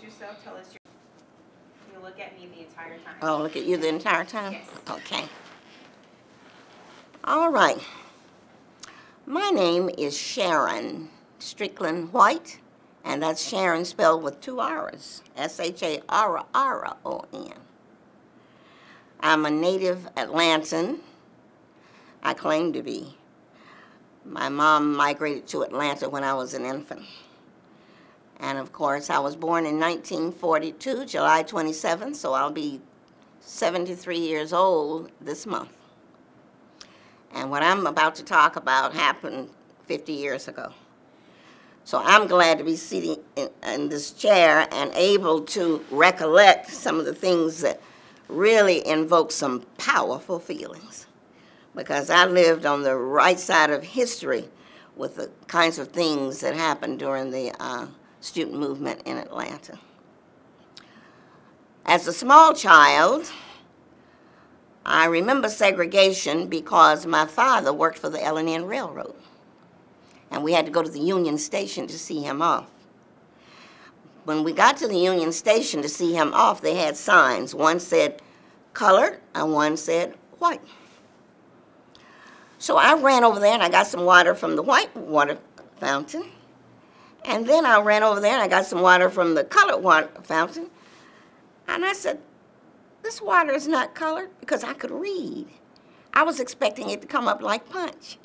yourself, tell us you look at me the entire time. Oh, look at you the entire time? Yes. Okay. All right. My name is Sharron Strictland White, and that's Sharron spelled with 2 R's, S-H-A-R-R-O-N. I'm a native Atlantan. I claim to be. My mom migrated to Atlanta when I was an infant. And of course, I was born in 1942, July 27th, so I'll be 73 years old this month. And what I'm about to talk about happened 50 years ago. So I'm glad to be sitting in this chair and able to recollect some of the things that really invoke some powerful feelings. Because I lived on the right side of history with the kinds of things that happened during the student movement in Atlanta. As a small child, I remember segregation because my father worked for the L&N Railroad, and we had to go to the Union Station to see him off. When we got to the Union Station to see him off, they had signs. One said colored and one said white. So I ran over there and I got some water from the white water fountain. And then I ran over there and I got some water from the colored water fountain. And I said, this water is not colored, because I could read. I was expecting it to come up like punch.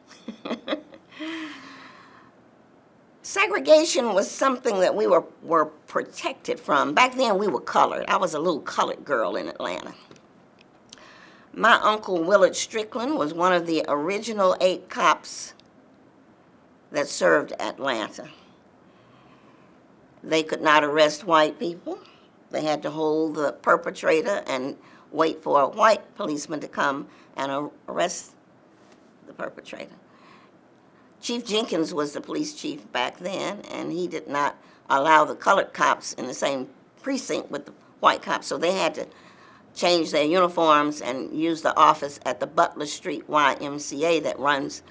Segregation was something that we were protected from. Back then we were colored. I was a little colored girl in Atlanta. My uncle Willard Strickland was one of the original 8 cops that served Atlanta. They could not arrest white people. They had to hold the perpetrator and wait for a white policeman to come and arrest the perpetrator. Chief Jenkins was the police chief back then, and he did not allow the colored cops in the same precinct with the white cops, so they had to change their uniforms and use the office at the Butler Street YMCA that runs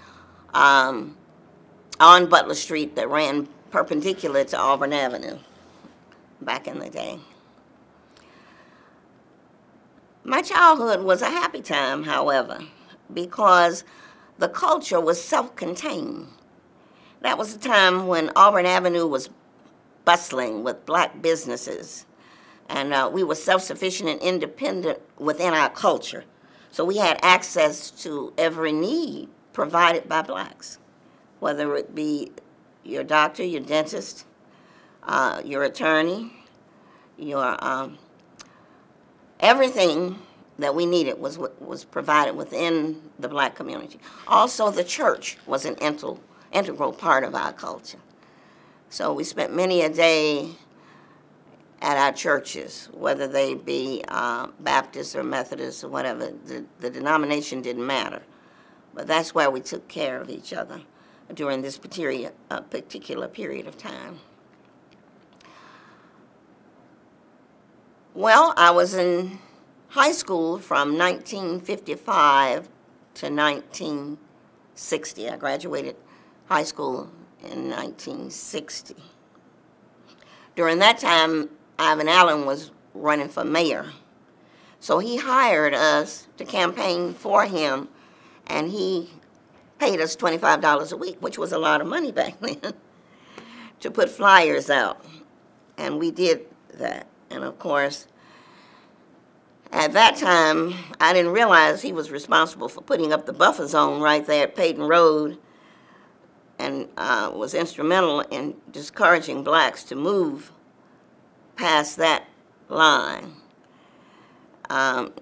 on Butler Street, that ran perpendicular to Auburn Avenue back in the day. My childhood was a happy time, however, because the culture was self-contained. That was the time when Auburn Avenue was bustling with black businesses, and we were self-sufficient and independent within our culture. So we had access to every need provided by blacks, whether it be your doctor, your dentist, your attorney, your everything that we needed was provided within the black community. Also, the church was an integral part of our culture. So we spent many a day at our churches, whether they be Baptist or Methodist or whatever. The denomination didn't matter. But that's where we took care of each other during this particular period of time. Well, I was in high school from 1955 to 1960. I graduated high school in 1960. During that time, Ivan Allen was running for mayor. So he hired us to campaign for him, and he paid us $25 a week, which was a lot of money back then, to put flyers out. And we did that. And of course, at that time, I didn't realize he was responsible for putting up the buffer zone right there at Peyton Road, and was instrumental in discouraging blacks to move past that line. And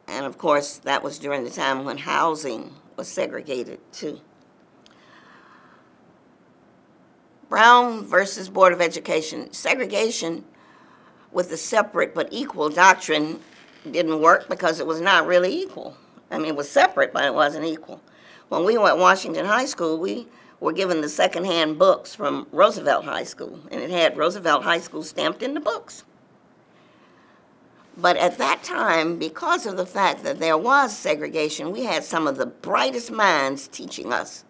of course, that was during the time when housing was segregated too. Brown versus Board of Education. Segregation with the separate but equal doctrine didn't work because it was not really equal. I mean, it was separate, but it wasn't equal. When we were at Washington High School, we were given the secondhand books from Roosevelt High School, and it had Roosevelt High School stamped in the books. But at that time, because of the fact that there was segregation, we had some of the brightest minds teaching us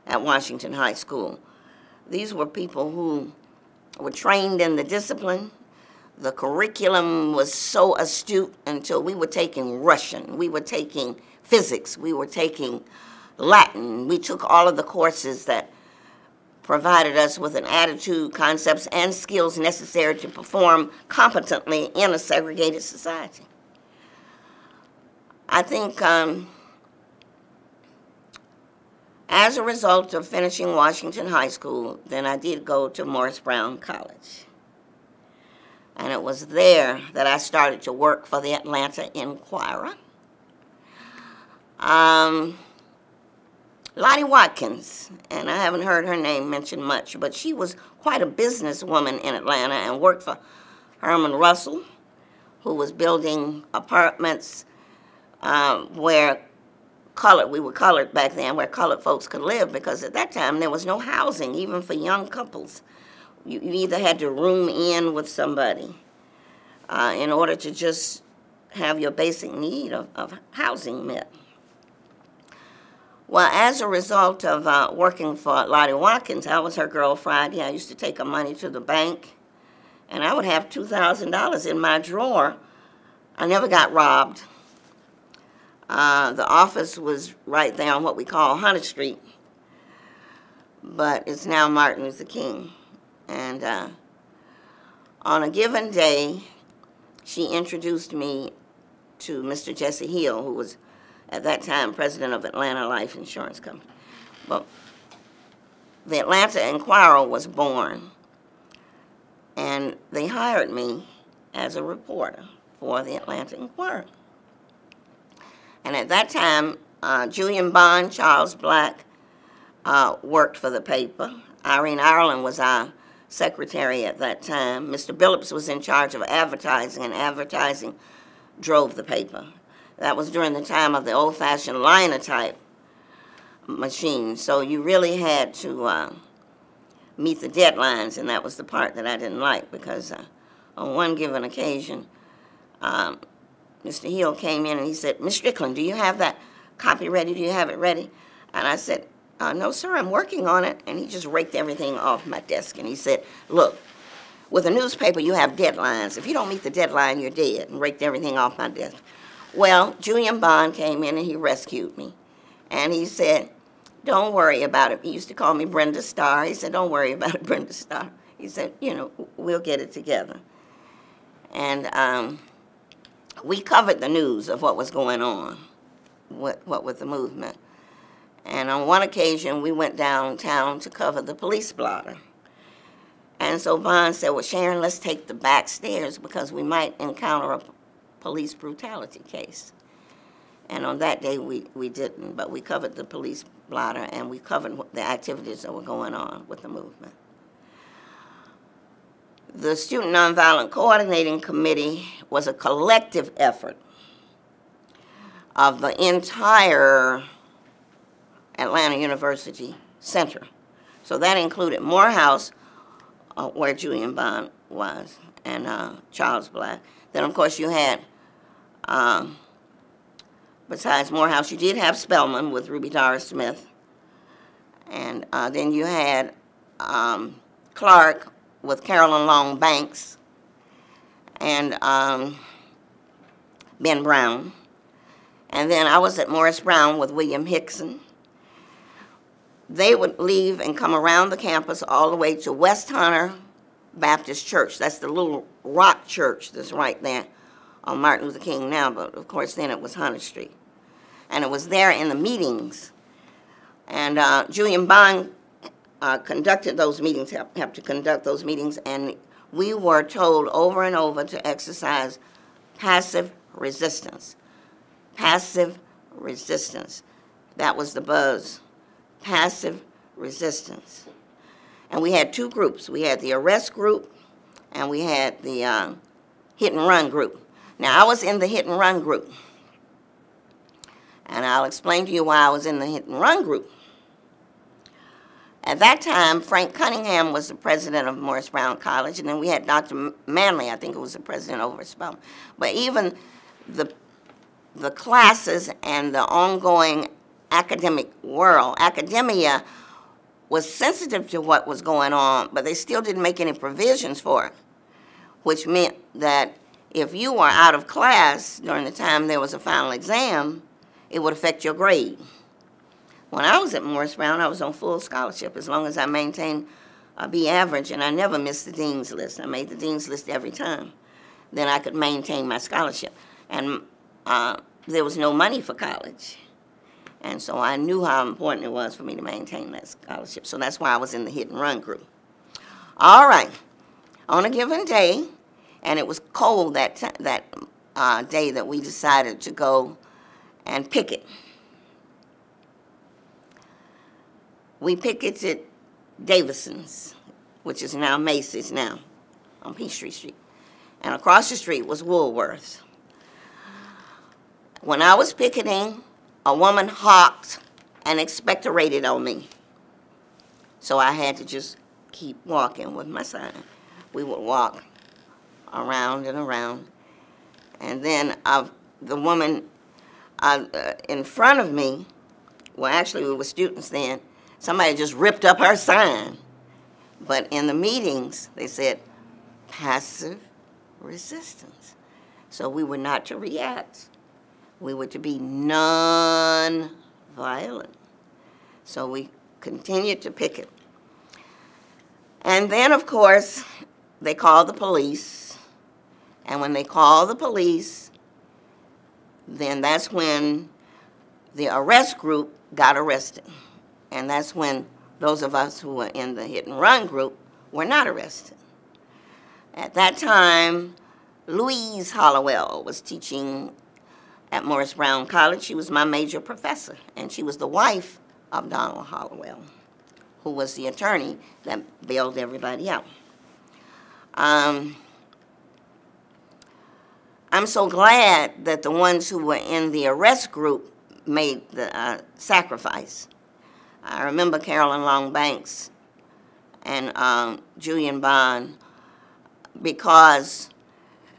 at Washington High School. These were people who were trained in the discipline The curriculum was so astute until we were taking Russian, we were taking physics, we were taking Latin. We took all of the courses that provided us with an attitude, concepts, and skills necessary to perform competently in a segregated society. I think as a result of finishing Washington High School, then I did go to Morris Brown College. And it was there that I started to work for the Atlanta Inquirer. Lottie Watkins, and I haven't heard her name mentioned much, but she was quite a businesswoman in Atlanta and worked for Herman Russell, who was building apartments where we were colored back then, where colored folks could live, because at that time there was no housing, even for young couples. You either had to room in with somebody in order to just have your basic need of housing met. Well, as a result of working for Lottie Watkins, I was her girl Friday. I used to take her money to the bank, and I would have $2,000 in my drawer. I never got robbed. The office was right there on what we call Hunter Street, but it's now Martin Luther King. And on a given day, she introduced me to Mr. Jesse Hill, who was at that time president of Atlanta Life Insurance Company. But the Atlanta Inquirer was born, and they hired me as a reporter for the Atlanta Inquirer. And at that time, Julian Bond, Charles Black worked for the paper. Irene Ireland was our secretary at that time. Mr. Billups was in charge of advertising, and advertising drove the paper. That was during the time of the old-fashioned linotype machine, so you really had to meet the deadlines, and that was the part that I didn't like, because on one given occasion, Mr. Hill came in and he said, "Miss Strickland, do you have that copy ready? Do you have it ready?" And I said, "No, sir, I'm working on it." And he just raked everything off my desk, and he said, "Look, with a newspaper, you have deadlines. If you don't meet the deadline, you're dead," and raked everything off my desk. Well, Julian Bond came in and he rescued me. And he said, "Don't worry about it." He used to call me Brenda Starr. He said, "Don't worry about it, Brenda Starr." He said, "You know, we'll get it together." And we covered the news of what was going on what with the movement. And on one occasion, we went downtown to cover the police blotter. And so Bond said, "Well, Sharon, let's take the back stairs because we might encounter a police brutality case." And on that day, we didn't, but we covered the police blotter, and we covered the activities that were going on with the movement. The Student Nonviolent Coordinating Committee was a collective effort of the entire Atlanta University Center. So that included Morehouse, where Julian Bond was, and Charles Black. Then, of course, you had, besides Morehouse, you did have Spelman with Ruby Doris Smith. And then you had Clark with Carolyn Long Banks and Ben Brown. And then I was at Morris Brown with William Hickson. They would leave and come around the campus all the way to West Hunter Baptist Church. That's the little rock church that's right there on Martin Luther King now, but of course then it was Hunter Street. And it was there in the meetings. And Julian Bond conducted those meetings, helped to conduct those meetings, and we were told over and over to exercise passive resistance. Passive resistance. That was the buzz. Passive resistance. And we had two groups. We had the arrest group, and we had the hit and run group. Now, I was in the hit and run group. And I'll explain to you why I was in the hit and run group. At that time, Frank Cunningham was the president of Morris Brown College, and then we had Dr. Manley, I think, who was the president over Spelman. But even the classes and the ongoing academic world, academia was sensitive to what was going on, but they still didn't make any provisions for it. which meant that if you were out of class during the time there was a final exam, it would affect your grade. When I was at Morris Brown, I was on full scholarship as long as I maintained a B average, and I never missed the dean's list. I made the dean's list every time. Then I could maintain my scholarship. And there was no money for college. And so I knew how important it was for me to maintain that scholarship. So that's why I was in the hit and run group. All right. On a given day, and it was cold that day that we decided to go and picket. We picketed Davison's, which is now Macy's now, on Peachtree Street. And across the street was Woolworth's. When I was picketing, a woman honked and expectorated on me. So I had to just keep walking with my sign. We would walk around and around. And then the woman in front of me, well, actually we were students then, somebody just ripped up her sign. But in the meetings, they said, passive resistance. So we were not to react. We were to be non-violent. So we continued to picket. And then, of course, they called the police. And when they called the police, then that's when the arrest group got arrested. And that's when those of us who were in the hit and run group were not arrested. At that time, Louise Hollowell was teaching at Morris Brown College. She was my major professor, and she was the wife of Donald Hollowell, who was the attorney that bailed everybody out. I'm so glad that the ones who were in the arrest group made the sacrifice. I remember Carolyn Longbanks and Julian Bond, because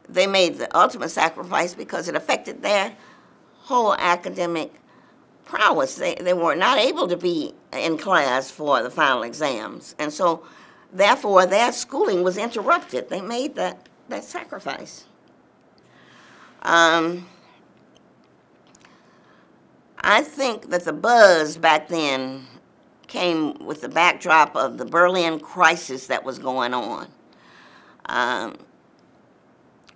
they made the ultimate sacrifice because it affected their whole academic prowess. They were not able to be in class for the final exams. And so, therefore, their schooling was interrupted. They made that sacrifice. I think that the buzz back then came with the backdrop of the Berlin crisis that was going on.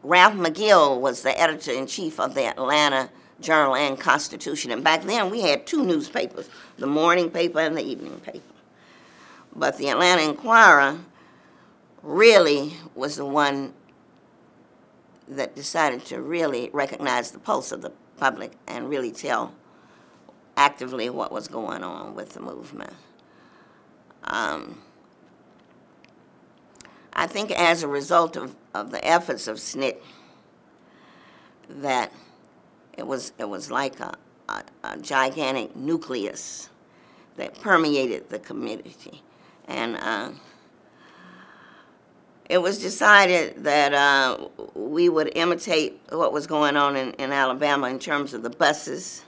Ralph McGill was the editor-in-chief of the Atlanta Journal and Constitution, and back then we had two newspapers, the morning paper and the evening paper. But the Atlanta Inquirer really was the one that decided to really recognize the pulse of the public and really tell actively what was going on with the movement. I think as a result of the efforts of SNCC, that it was like a gigantic nucleus that permeated the community. And it was decided that we would imitate what was going on in Alabama in terms of the buses.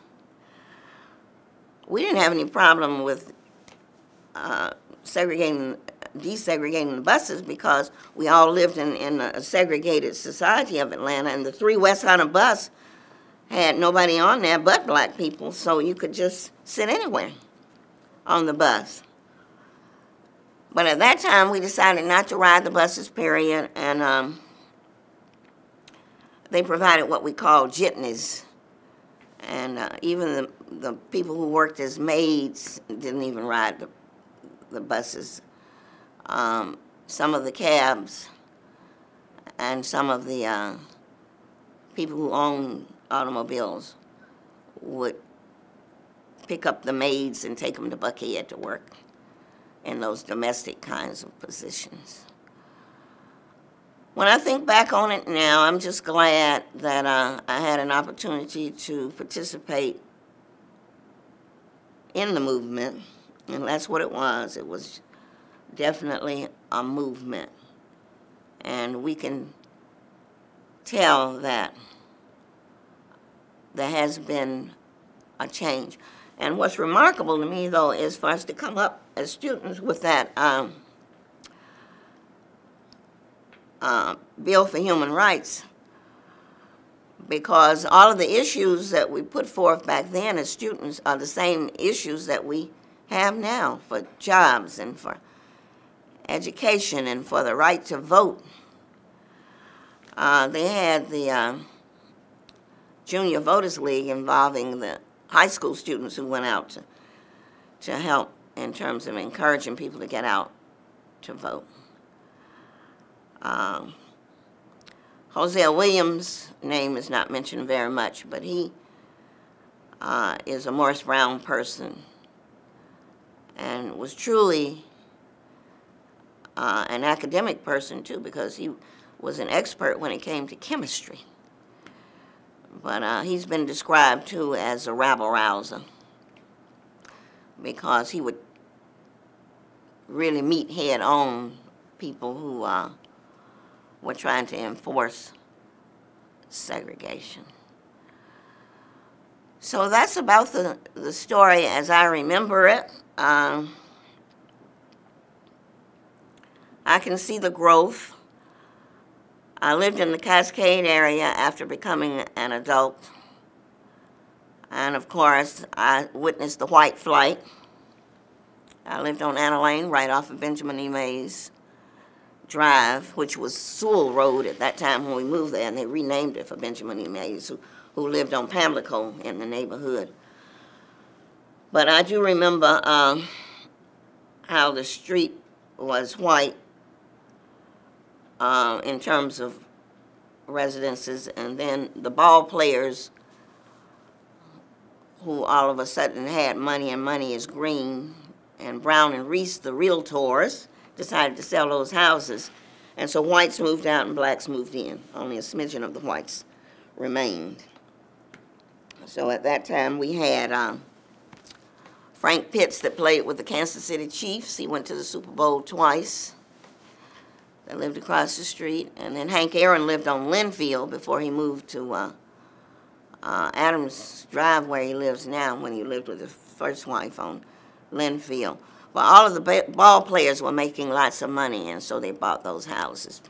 We didn't have any problem with desegregating the buses because we all lived in a segregated society of Atlanta, and the 3 West Hunter bus had nobody on there but black people, so you could just sit anywhere on the bus. But at that time, we decided not to ride the buses, period, and they provided what we call jitneys. And even the people who worked as maids didn't even ride the buses. Some of the cabs and some of the people who owned automobiles would pick up the maids and take them to Buckhead to work in those domestic kinds of positions. When I think back on it now, I'm just glad that I had an opportunity to participate in the movement, and that's what it was. It was definitely a movement, and we can tell that there has been a change. And what's remarkable to me, though, is for us to come up as students with that Bill for Human Rights, because all of the issues that we put forth back then as students are the same issues that we have now for jobs and for education and for the right to vote. They had the Junior Voters League involving the high school students who went out to help in terms of encouraging people to get out to vote. Hosea Williams' name is not mentioned very much, but he is a Morris Brown person and was truly an academic person too, because he was an expert when it came to chemistry. But he's been described too as a rabble-rouser because he would really meet head-on people who were trying to enforce segregation. So that's about the story as I remember it. I can see the growth. I lived in the Cascade area after becoming an adult. And of course, I witnessed the white flight. I lived on Anna Lane, right off of Benjamin E. Mays Drive, which was Sewell Road at that time when we moved there, and they renamed it for Benjamin E. Mays, who lived on Pamlico in the neighborhood. But I do remember how the street was white in terms of residences, and then the ball players who all of a sudden had money, and money is green, and Brown and Reese, the realtors, decided to sell those houses. And so whites moved out and blacks moved in. Only a smidgen of the whites remained. So at that time we had Frank Pitts that played with the Kansas City Chiefs. He went to the Super Bowl twice. That lived across the street. And then Hank Aaron lived on Linfield before he moved to Adams Drive, where he lives now, when he lived with his first wife on Linfield. But all of the ball players were making lots of money, and so they bought those houses.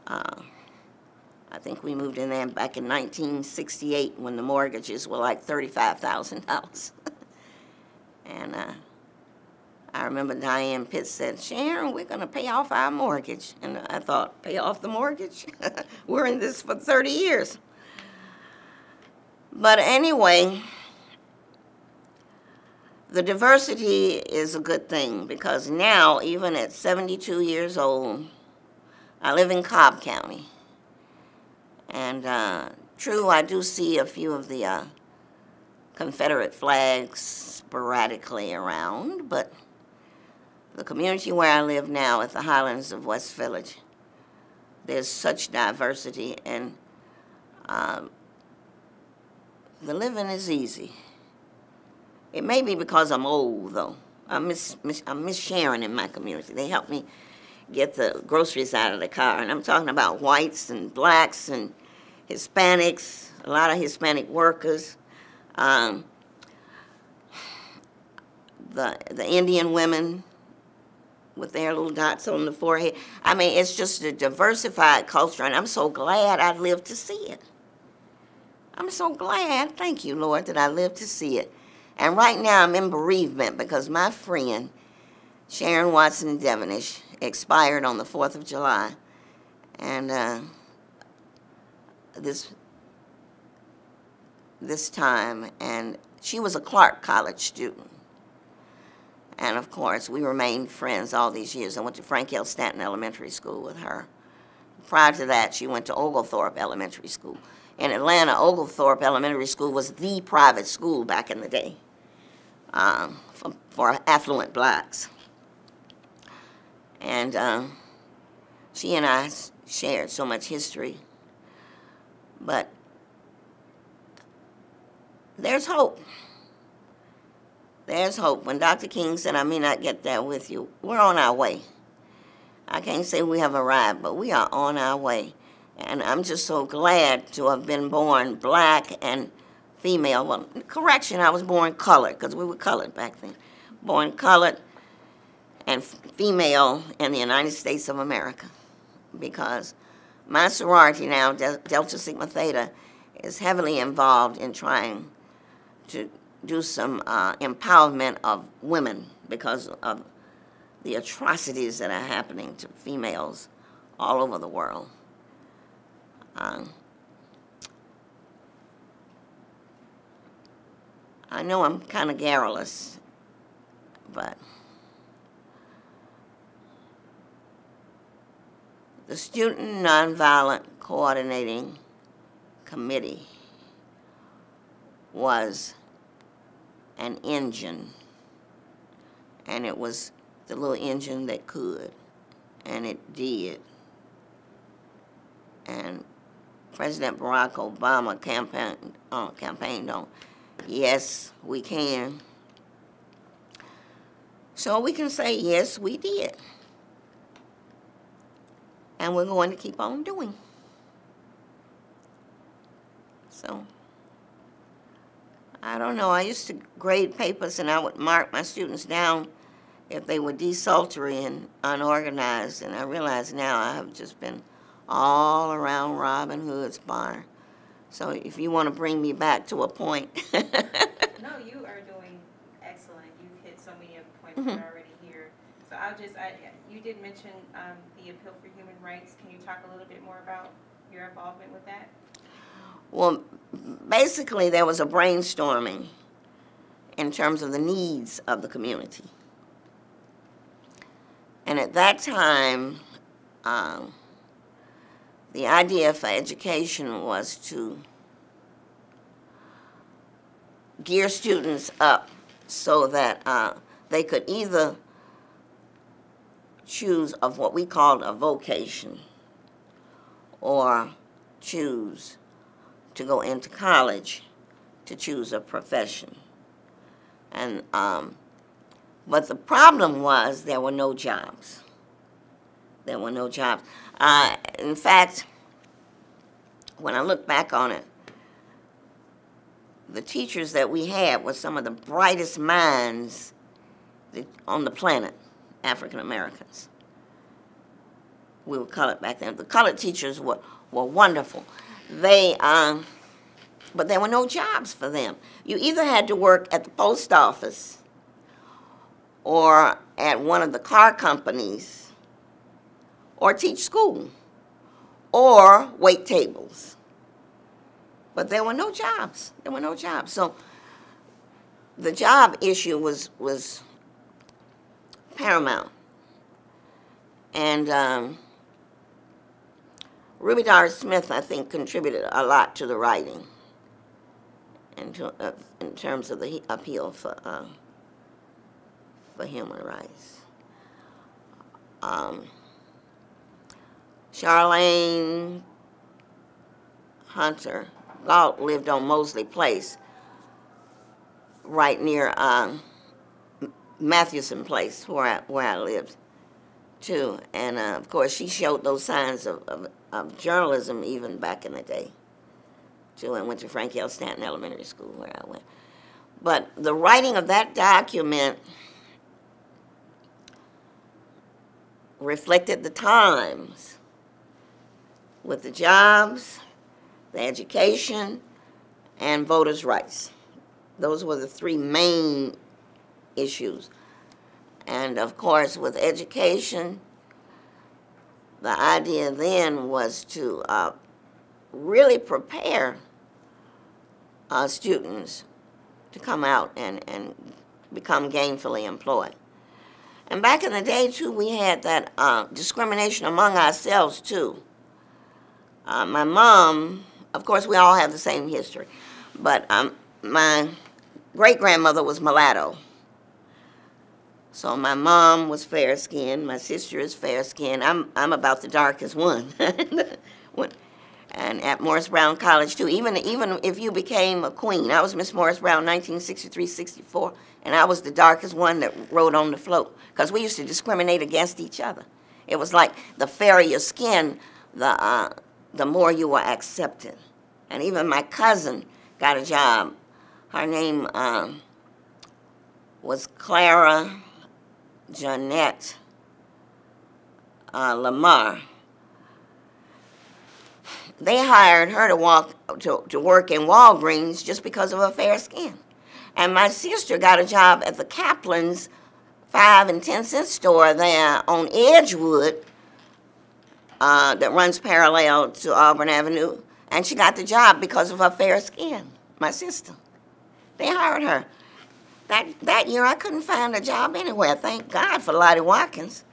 I think we moved in there back in 1968 when the mortgages were like $35,000. And I remember Diane Pitts said, "Sharon, we're going to pay off our mortgage." And I thought, pay off the mortgage? We're in this for 30 years. But anyway, the diversity is a good thing, because now, even at 72 years old, I live in Cobb County. And true, I do see a few of the Confederate flags sporadically around, but the community where I live now at the Highlands of West Village, there's such diversity, and the living is easy. It may be because I'm old, though. I miss Sharon in my community. They help me get the groceries out of the car, and I'm talking about whites and blacks and Hispanics, a lot of Hispanic workers, the Indian women with their little dots on the forehead. I mean, it's just a diversified culture, and I'm so glad I lived to see it. I'm so glad, thank you, Lord, that I lived to see it. And right now I'm in bereavement because my friend, Sharon Watson Devonish, expired on the 4th of July. And this time, and she was a Clark College student. And of course, we remained friends all these years. I went to Frank L. Stanton Elementary School with her. Prior to that, she went to Oglethorpe Elementary School. In Atlanta, Oglethorpe Elementary School was the private school back in the day for affluent blacks. And she and I shared so much history. But there's hope. There's hope. When Dr. King said, "I may not get there with you," we're on our way. I can't say we have arrived, but we are on our way. And I'm just so glad to have been born black and female. Well, correction, I was born colored, because we were colored back then. Born colored and female in the United States of America. because my sorority now, Delta Sigma Theta, is heavily involved in trying to do some empowerment of women because of the atrocities that are happening to females all over the world. I know I'm kind of garrulous, but the Student Nonviolent Coordinating Committee was an engine, and it was the little engine that could, and it did. And President Barack Obama campaigned on, yes, we can. So we can say, yes, we did. And we're going to keep on doing. So, I don't know. I used to grade papers and I would mark my students down if they were desultory and unorganized. And I realize now I have just been all around Robin Hood's barn. So if you want to bring me back to a point. No, you are doing excellent. You've hit so many of the points that are already here. So you did mention the Appeal for Human Rights. Can you talk a little bit more about your involvement with that? Well, basically there was a brainstorming in terms of the needs of the community. And at that time, the idea for education was to gear students up so that they could either choose of what we called a vocation or choose to go into college to choose a profession. And but the problem was there were no jobs. There were no jobs. In fact, when I look back on it, the teachers that we had were some of the brightest minds on the planet, African Americans. We were colored back then. The colored teachers were wonderful. But there were no jobs for them. You either had to work at the post office or at one of the car companies or teach school or wait tables. But there were no jobs. There were no jobs. So the job issue was paramount. And Ruby Doris Smith, I think, contributed a lot to the writing in terms of the appeal for human rights. Charlene Hunter Galt lived on Mosley Place, right near Mathewson Place, where I lived, too. And, of course, she showed those signs of journalism even back in the day, too. I went to Frank L. Stanton Elementary School, where I went. But the writing of that document reflected the times with the jobs, the education, and voters' rights. Those were the three main issues. And of course, with education, the idea then was to really prepare students to come out and become gainfully employed. And back in the day, too, we had that discrimination among ourselves, too. My mom, of course, we all have the same history, but my great-grandmother was mulatto. So my mom was fair-skinned, my sister is fair-skinned. I'm about the darkest one. And at Morris Brown College, too, even if you became a queen, I was Miss Morris Brown 1963-64, and I was the darkest one that rode on the float, because we used to discriminate against each other. It was like the fairer your skin, the more you were accepted. And even my cousin got a job. Her name was Clara Jeanette Lamar. they hired her to work in Walgreens just because of her fair skin. And my sister got a job at the Kaplan's 5 and 10 cent store there on Edgewood that runs parallel to Auburn Avenue. And she got the job because of her fair skin, my sister. They hired her. That year, I couldn't find a job anywhere. Thank God for Lottie Watkins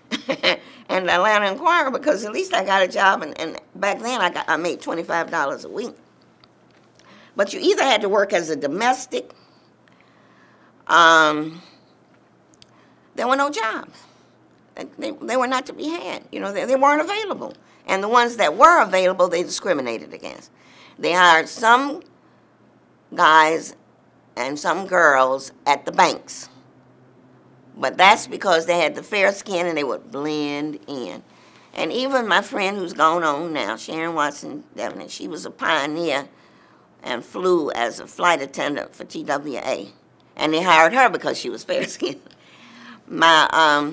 and the Atlanta Inquirer, because at least I got a job. And back then, I made $25 a week. But you either had to work as a domestic. There were no jobs. They were not to be had. You know, they weren't available. And the ones that were available, they discriminated against. They hired some guys and some girls at the banks. But that's because they had the fair skin and they would blend in. And even my friend who's gone on now, Sharon Watson Devaney, she was a pioneer and flew as a flight attendant for TWA. And they hired her because she was fair skinned. My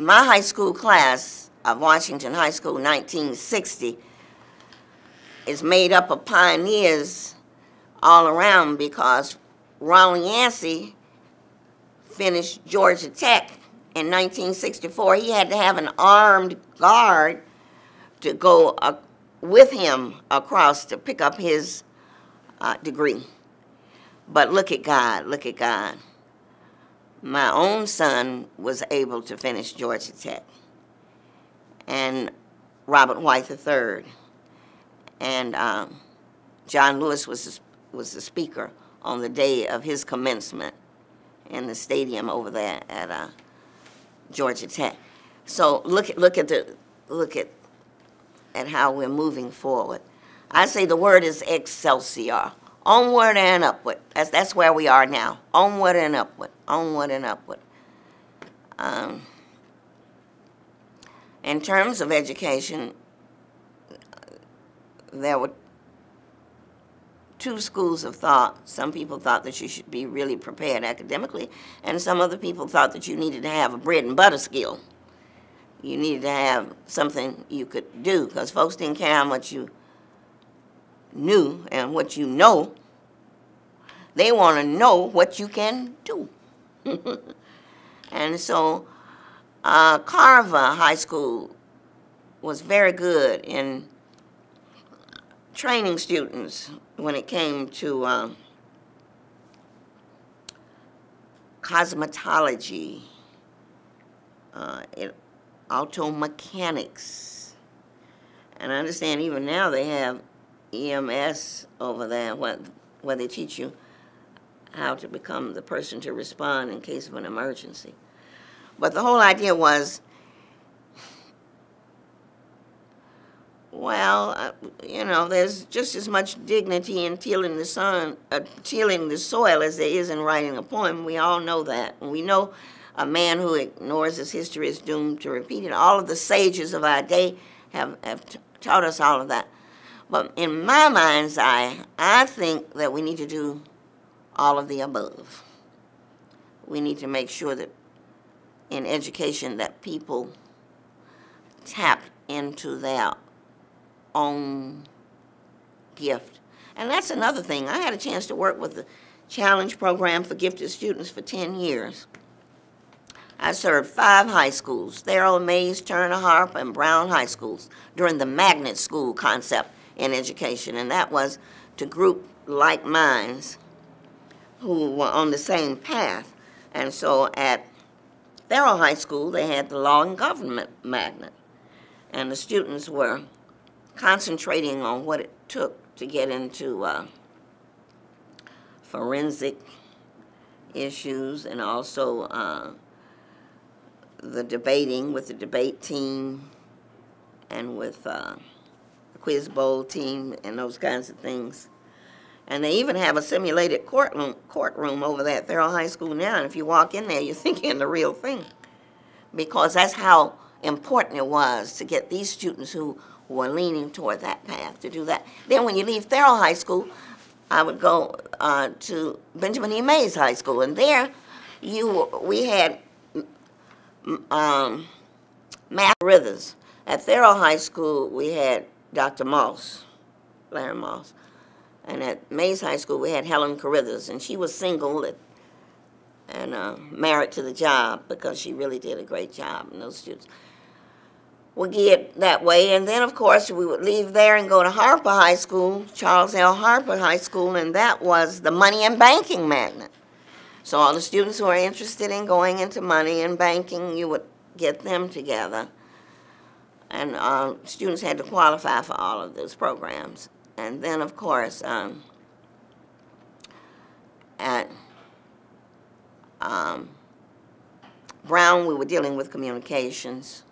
high school class of Washington High School, 1960, is made up of pioneers all around, because Ronald Yancey finished Georgia Tech in 1964. He had to have an armed guard to go with him across to pick up his degree. But look at God, look at God. My own son was able to finish Georgia Tech, and Robert White III, and John Lewis was the speaker on the day of his commencement in the stadium over there at Georgia Tech. So look at how we're moving forward. I say the word is excelsior. Onward and upward. That's where we are now. Onward and upward. Onward and upward. In terms of education, there were two schools of thought. Some people thought that you should be really prepared academically, and some other people thought that you needed to have a bread and butter skill. You needed to have something you could do, because folks didn't care how much you knew and what you know. They want to know what you can do. And so Carver High School was very good in training students when it came to cosmetology, auto mechanics. And I understand even now they have EMS over there where they teach you how to become the person to respond in case of an emergency. But the whole idea was, well, you know, there's just as much dignity in tilling the soil as there is in writing a poem. We all know that. And we know a man who ignores his history is doomed to repeat it. All of the sages of our day have taught us all of that. But in my mind's eye, I think that we need to do all of the above. We need to make sure that in education that people tap into their own gift. And that's another thing. I had a chance to work with the Challenge Program for Gifted Students for 10 years. I served 5 high schools, Therrell, Mays, Turner, Harper, and Brown high schools during the magnet school concept in education, and that was to group like minds who were on the same path. And so at Therrell High School, they had the law and government magnet, and the students were concentrating on what it took to get into forensic issues, and also the debating with the debate team and with the quiz bowl team and those kinds of things. And they even have a simulated courtroom over there at Therrell High School now, and if you walk in there, you're thinking the real thing, because that's how important it was to get these students who were leaning toward that path to do that. Then when you leave Therrell High School, I would go to Benjamin E. Mays High School, and there we had math rhythms. At Thurl High School, we had Dr. Moss, Larry Moss. And at Mays High School, we had Helen Carithers, and she was single and married to the job because she really did a great job, and those students would get that way. And then, of course, we would leave there and go to Harper High School, Charles L. Harper High School, and that was the money and banking magnet. So all the students who are interested in going into money and banking, you would get them together. And students had to qualify for all of those programs. And then, of course, at Brown, we were dealing with communications.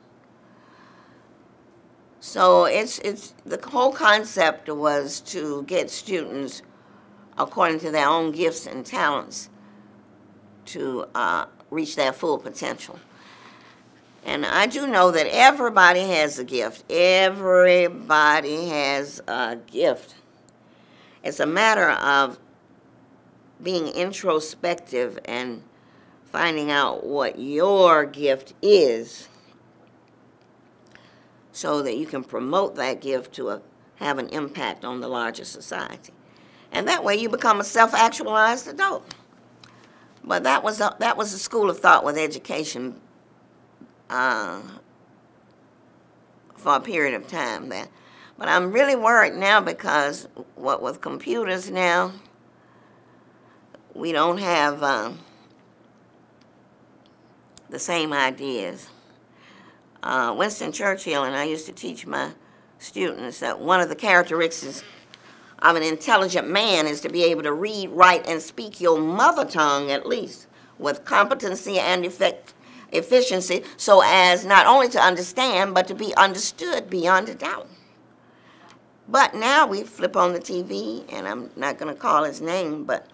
So it's the whole concept was to get students, according to their own gifts and talents, to reach their full potential. And I do know that everybody has a gift. Everybody has a gift. It's a matter of being introspective and finding out what your gift is so that you can promote that gift to have an impact on the larger society. And that way you become a self-actualized adult. But that was a school of thought with education for a period of time there. But I'm really worried now because what with computers now, we don't have the same ideas. Winston Churchill, and I used to teach my students that one of the characteristics of an intelligent man is to be able to read, write, and speak your mother tongue at least with competency and efficiency, so as not only to understand, but to be understood beyond a doubt. But now we flip on the TV, and I'm not going to call his name, but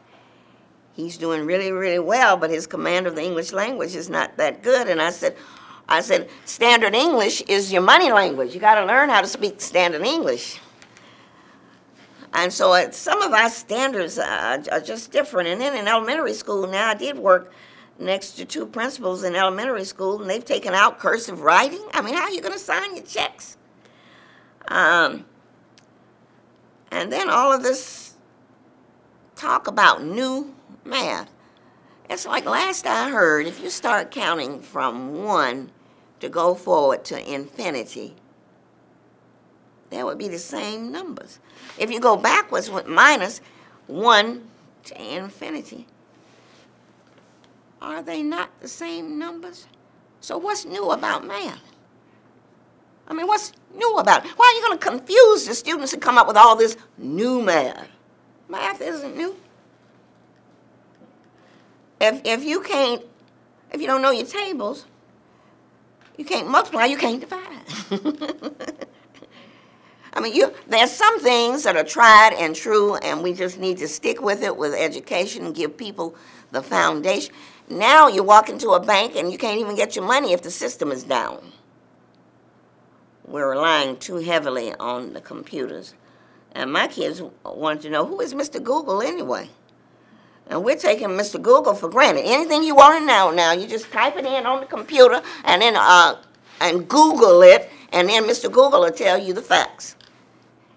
he's doing really, really well, but his command of the English language is not that good. And I said, standard English is your money language. You got to learn how to speak standard English. And so some of our standards are just different. And then in elementary school now, I did work next to two principals in elementary school, and they've taken out cursive writing. I mean, how are you going to sign your checks? And then all of this talk about new math. It's like last I heard, if you start counting from 1 to go forward to infinity, that would be the same numbers. If you go backwards with minus 1 to infinity, are they not the same numbers? So what's new about math? I mean, what's new about it? Why are you going to confuse the students and come up with all this new math? Math isn't new. If you don't know your tables, you can't multiply, you can't divide. I mean, there's some things that are tried and true, and we just need to stick with it with education and give people the foundation. Now you walk into a bank and you can't even get your money if the system is down. We're relying too heavily on the computers. And my kids wanted to know, who is Mr. Google anyway? And we're taking Mr. Google for granted. Anything you want to know now, you just type it in on the computer and then and Google it, and then Mr. Google will tell you the facts.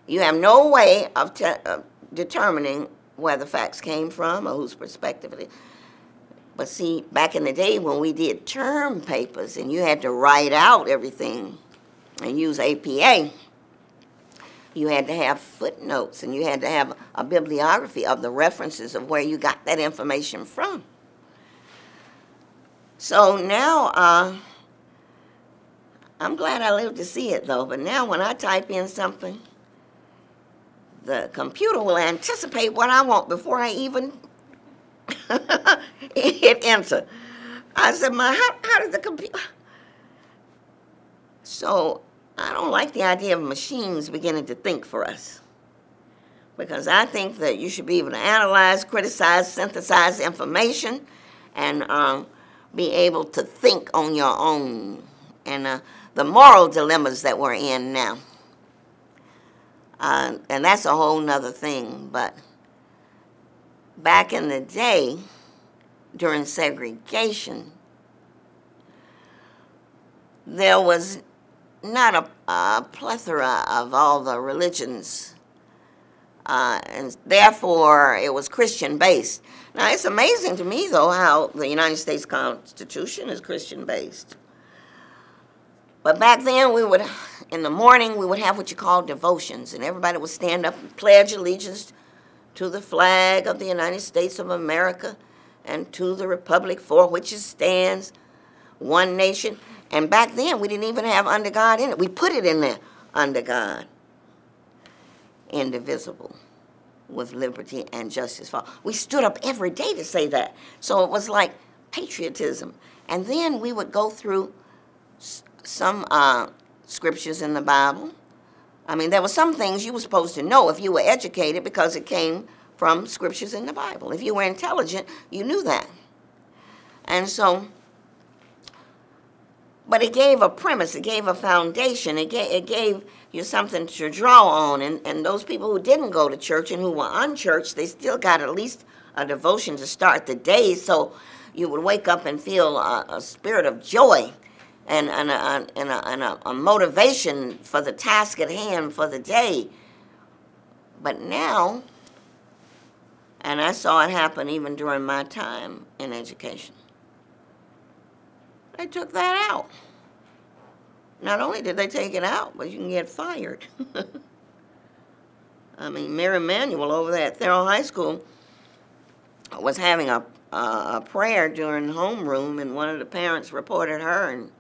You have no way of determining where the facts came from or whose perspective it is. But see, back in the day when we did term papers and you had to write out everything and use APA, you had to have footnotes and you had to have a bibliography of the references of where you got that information from. So now, I'm glad I lived to see it though, but now when I type in something, the computer will anticipate what I want before I even hit enter. I said, how did the computer? So I don't like the idea of machines beginning to think for us, because I think that you should be able to analyze, criticize, synthesize information, and be able to think on your own. And the moral dilemmas that we're in now, and that's a whole nother thing, but back in the day, during segregation, there was not a plethora of all the religions, and therefore it was Christian-based. Now, it's amazing to me, though, how the United States Constitution is Christian-based. But back then, in the morning, we would have what you call devotions, and everybody would stand up and pledge allegiance to the flag of the United States of America and to the republic for which it stands, one nation. And back then, we didn't even have under God in it. We put it in there, under God, indivisible, with liberty and justice for all. We stood up every day to say that. So it was like patriotism. And then we would go through some scriptures in the Bible. I mean, there were some things you were supposed to know if you were educated because it came from scriptures in the Bible. If you were intelligent, you knew that. And so, but it gave a premise, it gave a foundation, it gave you something to draw on. And those people who didn't go to church and who were unchurched, they still got at least a devotion to start the day, so you would wake up and feel a spirit of joy and a motivation for the task at hand for the day. But now, and I saw it happen even during my time in education, they took that out. Not only did they take it out, but you can get fired. I mean, Mary Emanuel over there at Thurl High School was having a prayer during homeroom, and one of the parents reported her, and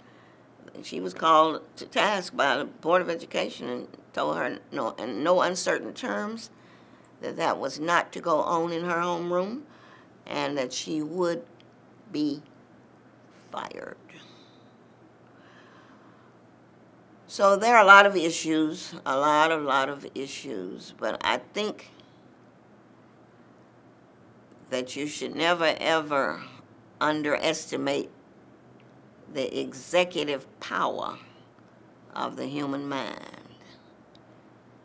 she was called to task by the Board of Education and told her in no uncertain terms that was not to go on in her homeroom and that she would be fired. So there are a lot of issues, a lot of issues, but I think that you should never, ever underestimate the executive power of the human mind.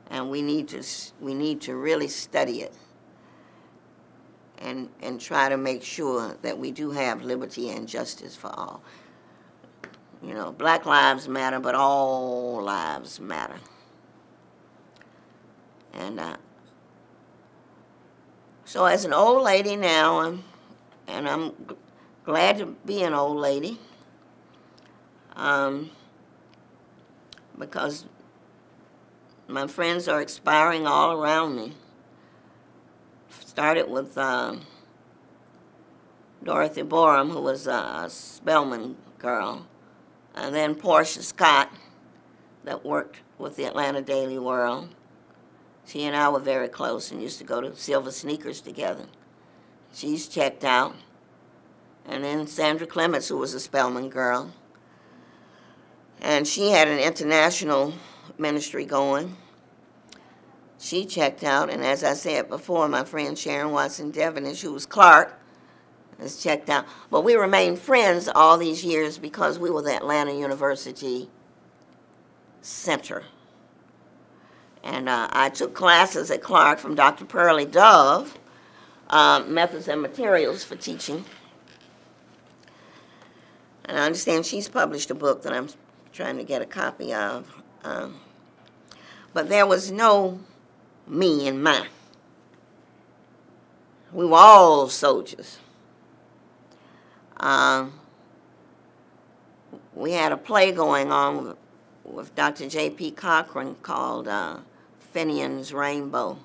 And we need to really study it and try to make sure that we do have liberty and justice for all. You know, Black lives matter, but all lives matter. And so as an old lady now, and I'm glad to be an old lady, because my friends are expiring all around me. Started with Dorothy Borum, who was a Spelman girl, and then Portia Scott, that worked with the Atlanta Daily World. She and I were very close and used to go to Silver Sneakers together. She's checked out. And then Sandra Clements, who was a Spelman girl. And she had an international ministry going. She checked out, and as I said before, my friend Sharon Watson Devonish, who was Clark, has checked out. But we remained friends all these years because we were the Atlanta University Center. And I took classes at Clark from Dr. Pearlie Dove, Methods and Materials for Teaching. And I understand she's published a book that I'm trying to get a copy of. But there was no me and my. We were all soldiers. We had a play going on with Dr. J.P. Cochran called Fenian's Rainbow.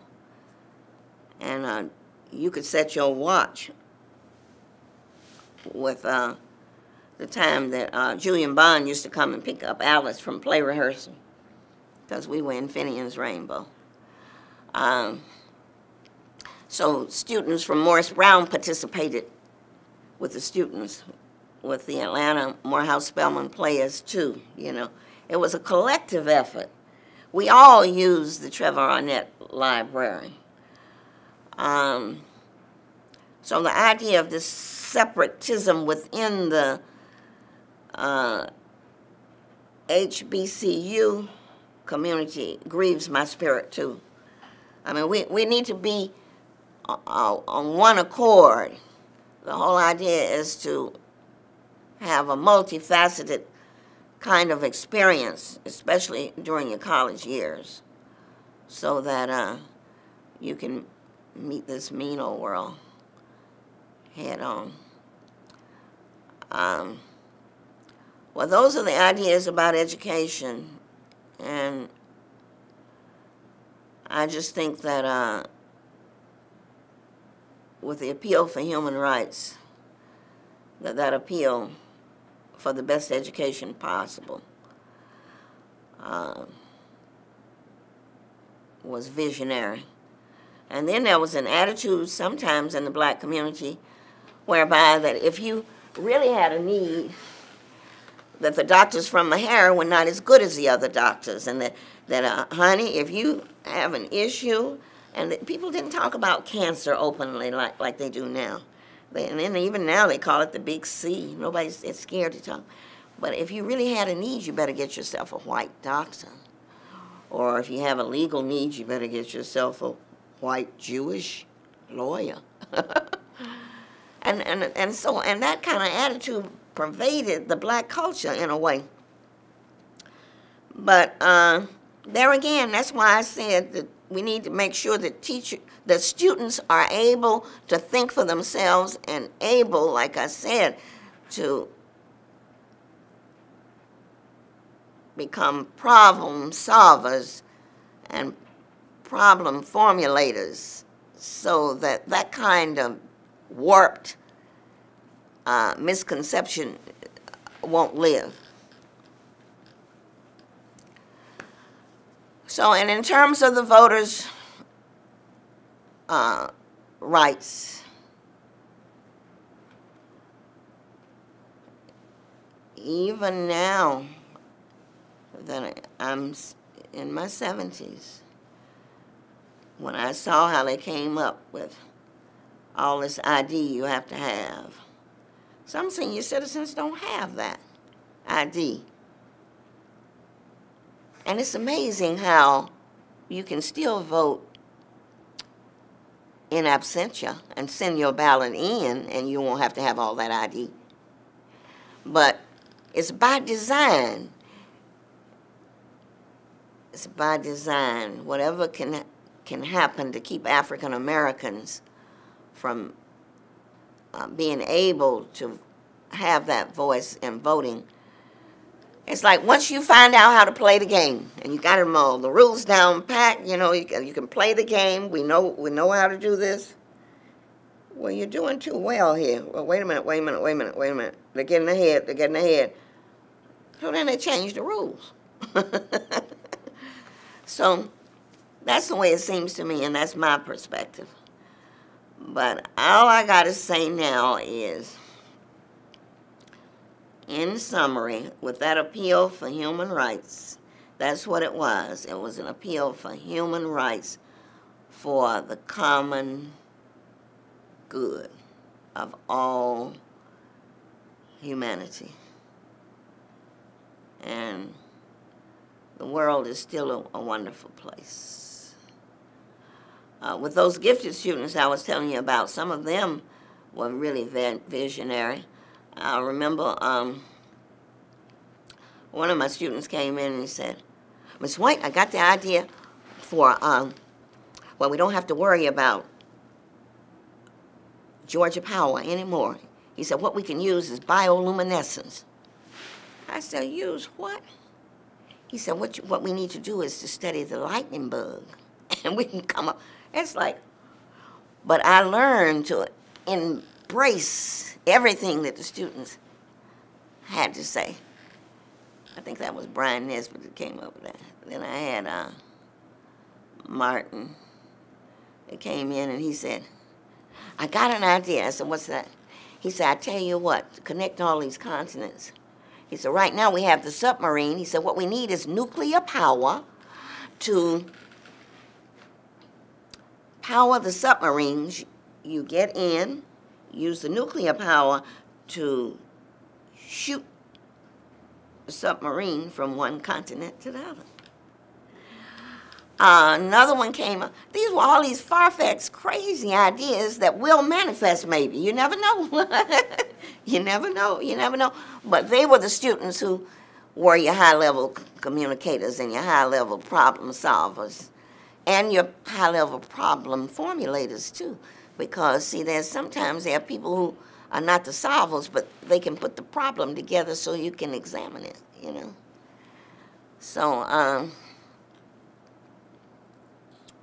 And you could set your watch with the time that Julian Bond used to come and pick up Alice from play rehearsal, because we were in Fenian's Rainbow. So students from Morris Brown participated with the students with the Atlanta Morehouse Spelman players too, you know. It was a collective effort. We all used the Trevor Arnett Library. So the idea of this separatism within the HBCU community grieves my spirit too. I mean, we need to be on one accord. The whole idea is to have a multifaceted kind of experience, especially during your college years, so that you can meet this mean old world head on. Well, those are the ideas about education, and I just think that with the appeal for human rights, that appeal for the best education possible was visionary. And then there was an attitude sometimes in the black community whereby that if you really had a need, that the doctors from Mahara were not as good as the other doctors, and that honey, if you have an issue, and people didn't talk about cancer openly like they do now. And then even now they call it the big C. Nobody's scared to talk. But if you really had a need, you better get yourself a white doctor. Or if you have a legal need, you better get yourself a white Jewish lawyer. and that kind of attitude pervaded the black culture in a way. But there again, that's why I said that we need to make sure that students are able to think for themselves and able, like I said, to become problem solvers and problem formulators, so that that kind of warped misconception won't live. So, and in terms of the voters' rights, even now that I'm in my 70s, when I saw how they came up with all this ID you have to have, some senior citizens don't have that ID. And it's amazing how you can still vote in absentia and send your ballot in, and you won't have to have all that ID. But it's by design. It's by design. Whatever can happen to keep African Americans from being able to have that voice in voting. It's like once you find out how to play the game, and you got them all, the rules down pat, you know, you can play the game. We know how to do this. Well, you're doing too well here. Well, wait a minute. They're getting ahead. So then they change the rules. So that's the way it seems to me, and that's my perspective. But all I got to say now is, in summary, with that appeal for human rights, that's what it was. It was an appeal for human rights for the common good of all humanity. And the world is still a wonderful place. With those gifted students I was telling you about, some of them were really visionary. I remember one of my students came in and he said, "Miss White, I got the idea for, well, we don't have to worry about Georgia Power anymore." He said, "What we can use is bioluminescence." I said, "Use what?" He said, what we need to do is to study the lightning bug, and we can come up. It's like, but I learned to embrace everything that the students had to say. I think that was Brian Nesbitt that came up with that. Then I had Martin that came in, and he said, "I got an idea." I said, "What's that?" He said, "I tell you what, to connect all these continents." He said, "Right now we have the submarine." He said, "What we need is nuclear power to power the submarines. You get in, use the nuclear power to shoot the submarine from one continent to the other." Another one came up. These were all these far-fetched, crazy ideas that will manifest maybe. You never know. You never know. But they were the students who were your high-level communicators and your high-level problem solvers and your high-level problem formulators, too. Because, see, sometimes there are people who are not the solvers, but they can put the problem together so you can examine it, you know. So,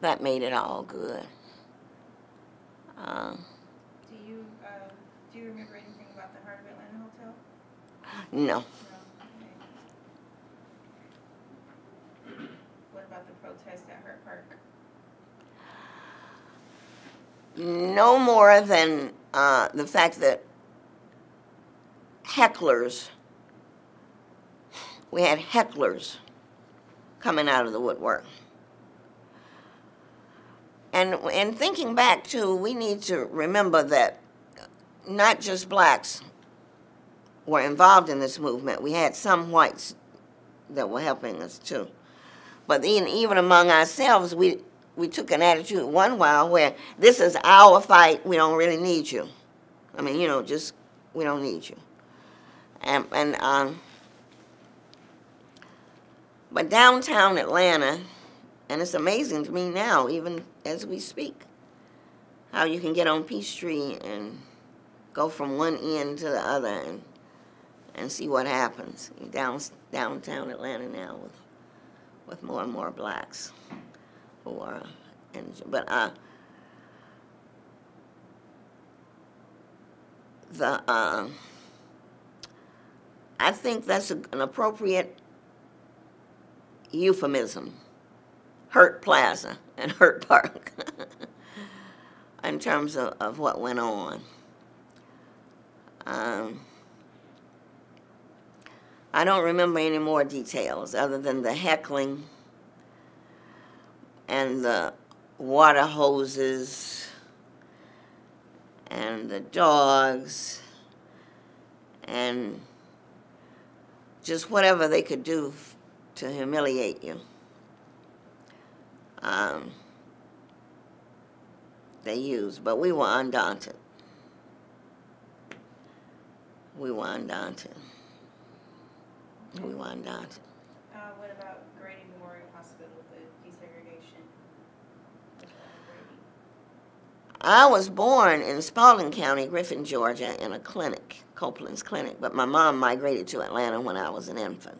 that made it all good. Do you remember anything about the Heart of Atlanta Hotel? No. No. Okay. What about the protest at Hurt Park? No more than the fact that we had hecklers coming out of the woodwork. And thinking back, too, we need to remember that not just blacks were involved in this movement. We had some whites that were helping us, too. But even among ourselves, we took an attitude one while where this is our fight, we don't really need you. I mean, you know, just, we don't need you. But downtown Atlanta, and it's amazing to me now, even as we speak, how you can get on Peachtree and go from one end to the other and see what happens. Downtown Atlanta now with more and more blacks who are, but I think that's an appropriate euphemism, Hurt Plaza and Hurt Park, in terms of what went on. I don't remember any more details other than the heckling and the water hoses and the dogs and just whatever they could do to humiliate you. They used, but we were undaunted. We were undaunted. We were undaunted. What about Grady Memorial Hospital, the desegregation? I was born in Spalding County, Griffin, Georgia, in a clinic, Copeland's Clinic, but my mom migrated to Atlanta when I was an infant.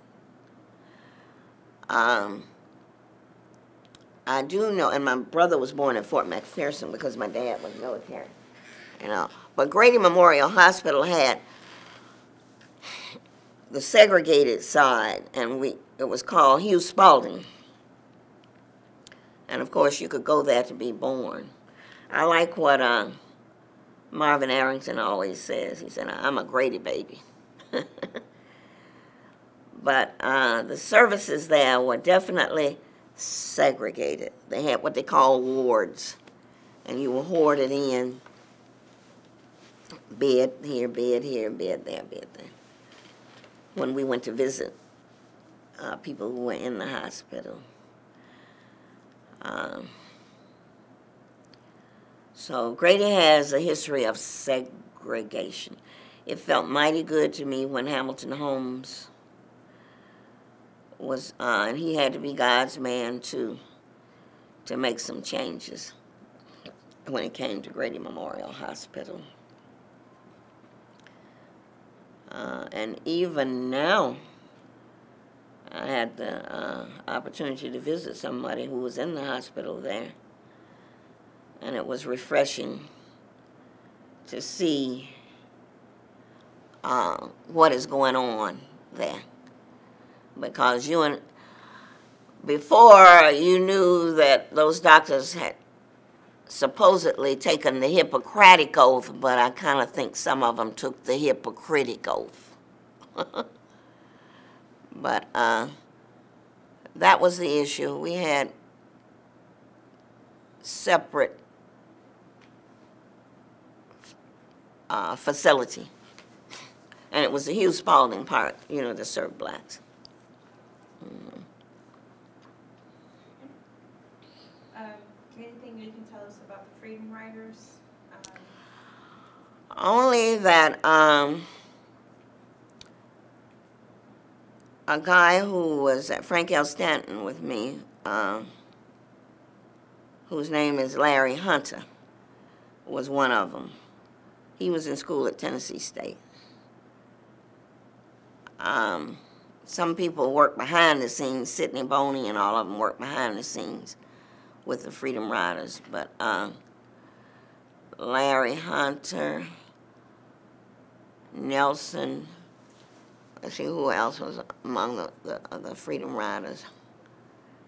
I do know, and my brother was born at Fort McPherson because my dad was military, you know. But Grady Memorial Hospital had the segregated side, and it was called Hugh Spalding. And of course, you could go there to be born. I like what Marvin Arrington always says. He said, "I'm a Grady baby." But the services there were definitely segregated. They had what they call wards, and you were hoarded in, bed here, bed here, bed there, bed there. When we went to visit people who were in the hospital. So Grady has a history of segregation. It felt mighty good to me when Hamilton Holmes was, and he had to be God's man to make some changes when it came to Grady Memorial Hospital. And even now, I had the opportunity to visit somebody who was in the hospital there, and it was refreshing to see what is going on there. Because before you knew that those doctors had supposedly taken the Hippocratic oath, but I kind of think some of them took the hypocritic oath. But that was the issue. We had separate facility, and it was the Hugh Spalding part, you know, that served blacks. Anything you can tell us about the Freedom Riders? Only that a guy who was at Frank L. Stanton with me, whose name is Larry Hunter, was one of them. He was in school at Tennessee State. Some people work behind the scenes. Sidney Boney and all of them work behind the scenes with the Freedom Riders. But Larry Hunter, Nelson, let's see who else was among the Freedom Riders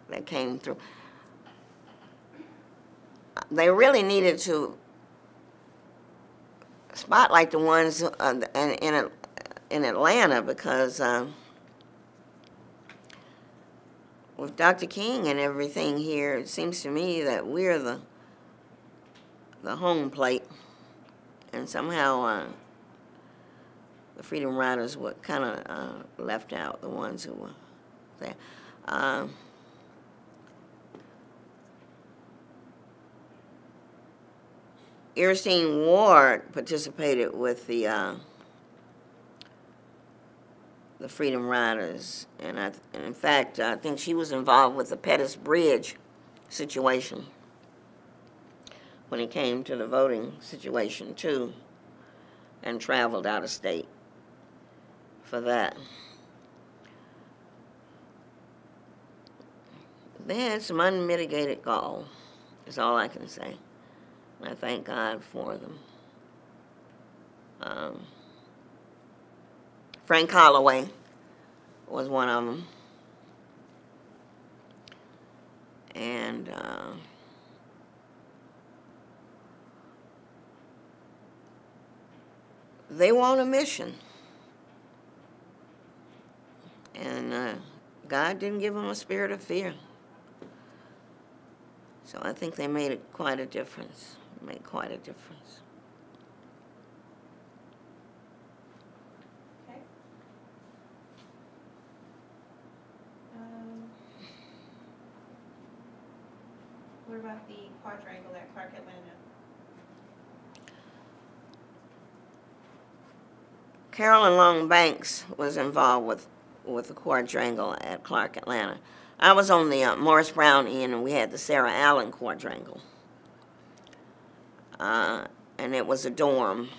that came through. They really needed to spotlight the ones in Atlanta, because with Dr. King and everything here, it seems to me that we're the home plate, and somehow the Freedom Riders were kind of left out, the ones who were there. Ernestine Ward participated with the Freedom Riders, and in fact, I think she was involved with the Pettus Bridge situation when it came to the voting situation too, and traveled out of state for that. They had some unmitigated gall, is all I can say. I thank God for them. Frank Holloway was one of them. And they were on a mission. And God didn't give them a spirit of fear. So I think they made quite a difference. Made quite a difference. Okay. What about the quadrangle at Clark Atlanta? Carolyn Long Banks was involved with the quadrangle at Clark Atlanta. I was on the Morris Brown end, and we had the Sarah Allen quadrangle. And it was a dorm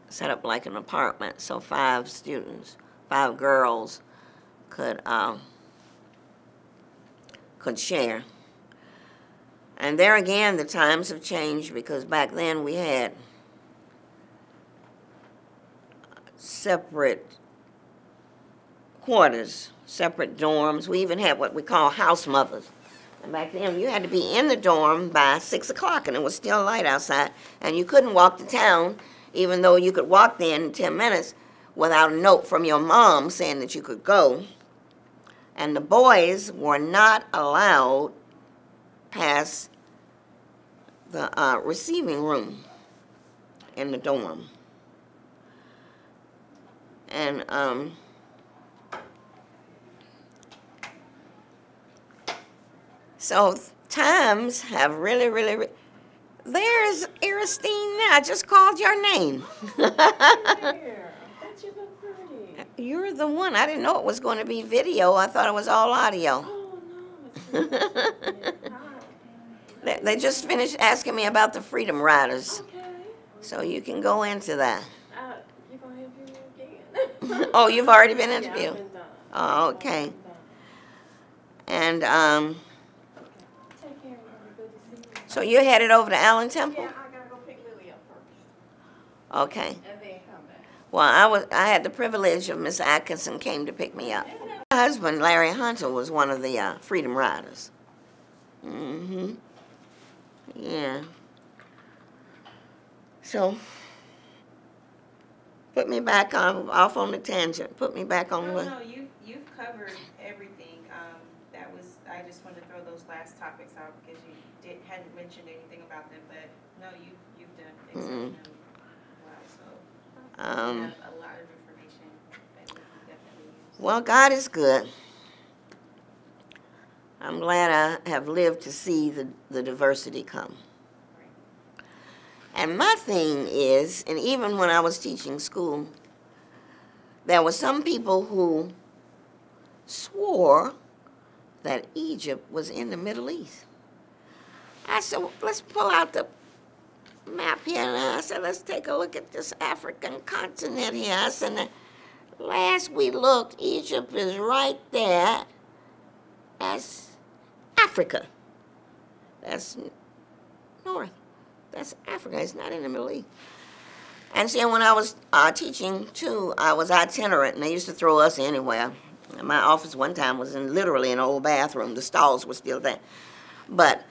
set up like an apartment, so 5 students, 5 girls could share. And there again, the times have changed, because back then we had separate quarters, separate dorms. We even had what we call house mothers. And back then, you had to be in the dorm by 6 o'clock, and it was still light outside. And you couldn't walk to town, even though you could walk there in 10 minutes without a note from your mom saying that you could go. And the boys were not allowed past the receiving room in the dorm. And so times have really, there's Aristine now. I just called your name. There. Don't you look pretty? You're the one. I didn't know it was going to be video. I thought it was all audio. Oh, no. It's They just finished asking me about the Freedom Riders. okay. So you can go into that. You're going to interview me again? Oh, you've already been Yeah, interviewed? I've been done. Oh, okay. I've been done. And Take care, everybody. Good to see you. so you're headed over to Allen Temple? Yeah, I gotta go pick Lily up first. Okay. And then come back. Well, I had the privilege of Miss Atkinson came to pick me up. My husband, Larry Hunter, was one of the Freedom Riders. Mm-hmm. Yeah. So, put me back on, off on the tangent. Put me back on the... No, you've covered everything. I just wanted to throw those last topics out because you hadn't mentioned anything about them, but no, you've done exceptionally well. So you have a lot of information that we can definitely use. Well, God is good. I'm glad I have lived to see the diversity come. And my thing is, and even when I was teaching school, there were some people who swore that Egypt was in the Middle East. I said, well, let's pull out the map here. And I said, let's take a look at this African continent here. I said, last we looked, Egypt is right there. That's Africa. That's north. That's Africa. It's not in the Middle East. And see, when I was teaching, too, I was itinerant, and they used to throw us anywhere. My office one time was in literally an old bathroom. The stalls were still there. But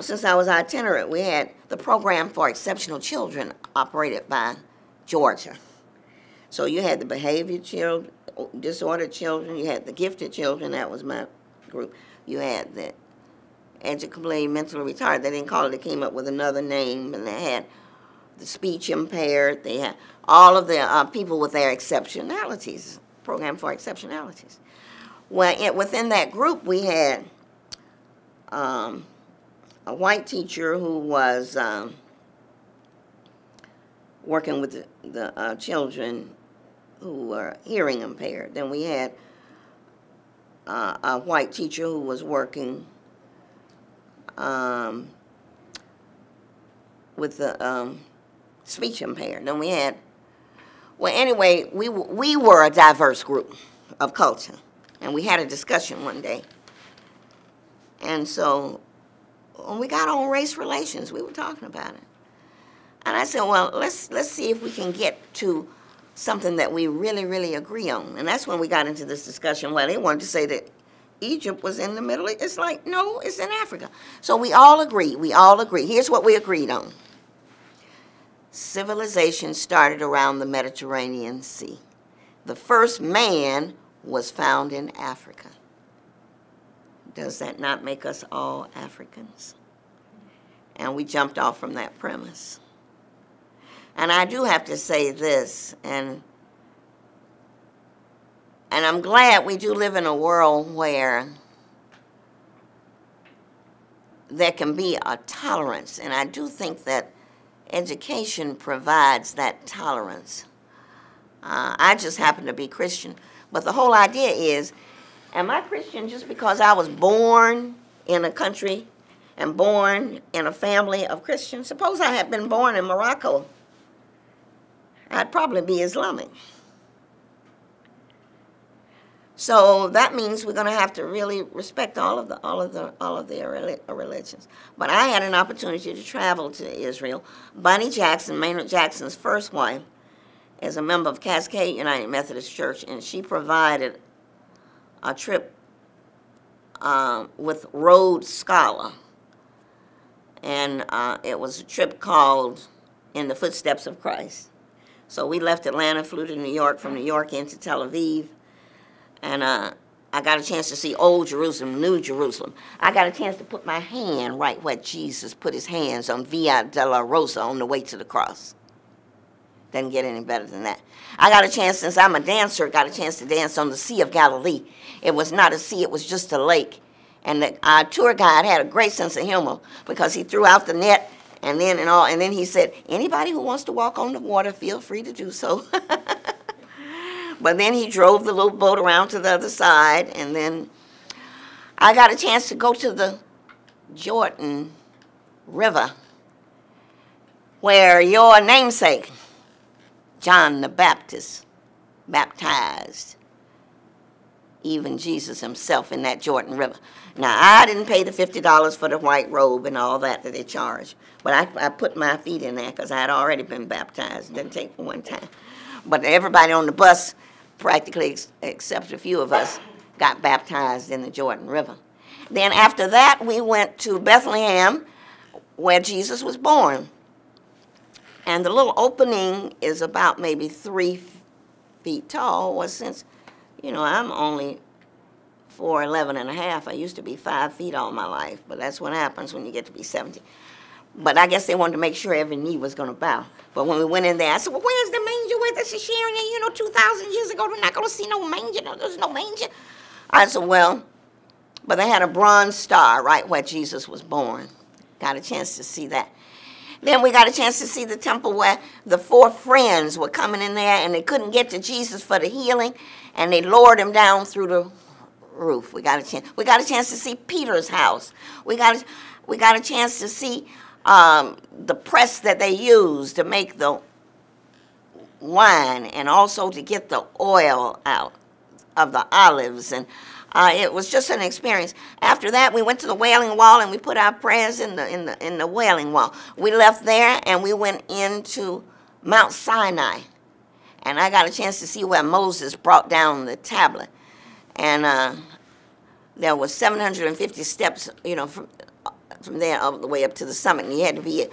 since I was itinerant, we had the program for exceptional children operated by Georgia. So you had the behavior children, disordered children, you had the gifted children, that was my group. You had the educationally mentally retarded, they didn't call it, they came up with another name, and they had the speech impaired, they had all of the people with their exceptionalities, program for exceptionalities. Well, within that group we had a white teacher who was working with the children who were hearing impaired. Then we had a white teacher who was working with the speech impaired. Then we had, well, anyway, we were a diverse group of culture, and we had a discussion one day. And so when we got on race relations, we were talking about it. And I said, well, let's see if we can get to something that we really, really agree on. And that's when we got into this discussion. Well, they wanted to say that Egypt was in the Middle East. It's like, no, it's in Africa. So we all agree. We all agree. Here's what we agreed on. Civilization started around the Mediterranean Sea. The first man was found in Africa. Does that not make us all Africans? And we jumped off from that premise. And I do have to say this, and I'm glad we do live in a world where there can be a tolerance, and I do think that education provides that tolerance. I just happen to be Christian, but the whole idea is, am I Christian just because I was born in a country and born in a family of Christians? Suppose I had been born in Morocco, I'd probably be Islamic. So that means we're going to have to really respect all of the religions. But I had an opportunity to travel to Israel. Bonnie Jackson, Maynard Jackson's first wife, is a member of Cascade United Methodist Church, and she provided a trip with Rhodes Scholar. And it was a trip called In the Footsteps of Christ. So we left Atlanta, flew to New York, from New York into Tel Aviv, and I got a chance to see Old Jerusalem, New Jerusalem. I got a chance to put my hand right where Jesus put his hands on Via Dolorosa on the way to the cross. Doesn't get any better than that. I got a chance, since I'm a dancer, got a chance to dance on the Sea of Galilee. It was not a sea, it was just a lake. And our tour guide had a great sense of humor because he threw out the net, and then he said, anybody who wants to walk on the water, feel free to do so. But then he drove the little boat around to the other side, and then I got a chance to go to the Jordan River, where your namesake, John the Baptist, baptized even Jesus himself in that Jordan River. Now, I didn't pay the $50 for the white robe and all that they charge, but I put my feet in there because I had already been baptized. It didn't take one time. But everybody on the bus, practically except a few of us, got baptized in the Jordan River. Then after that, we went to Bethlehem, where Jesus was born. And the little opening is about maybe 3 feet tall. Well, since, I'm only 4'11" and a half. I used to be 5 feet all my life, but that's what happens when you get to be 70. But I guess they wanted to make sure every knee was going to bow. But when we went in there, I said, well, where's the manger? Where's the Sharron? 2,000 years ago, they're not going to see no manger. No, there's no manger. I said, well, but they had a bronze star right where Jesus was born. Got a chance to see that. Then we got a chance to see the temple where the 4 friends were coming in there and they couldn't get to Jesus for the healing, and they lowered him down through the roof. We got a chance. We got a chance to see Peter's house. We got a chance to see the press that they used to make the wine, and also to get the oil out of the olives, and it was just an experience. After that, we went to the Wailing Wall and we put our prayers in the Wailing Wall. We left there and we went into Mount Sinai, and I got a chance to see where Moses brought down the tablet, and there was 750 steps, you know, from there all the way up to the summit, and you had to be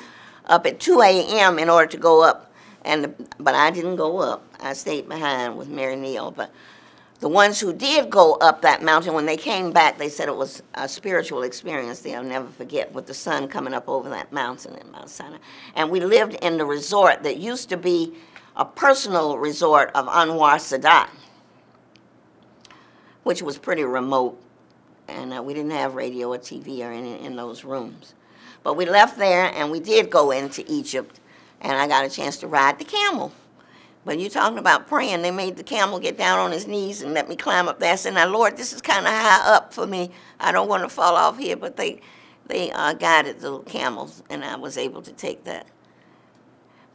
up at 2 a.m. in order to go up. But I didn't go up. I stayed behind with Mary Neal. But the ones who did go up that mountain, when they came back, they said it was a spiritual experience they'll never forget, with the sun coming up over that mountain in Mount Sinai. And we lived in the resort that used to be a personal resort of Anwar Sadat, which was pretty remote. And we didn't have radio or TV or any in those rooms. But we left there, and we did go into Egypt, and I got a chance to ride the camel. But you're talking about praying. They made the camel get down on his knees and let me climb up there. I said, now, Lord, this is kind of high up for me. I don't want to fall off here. But they guided the camels, and I was able to take that.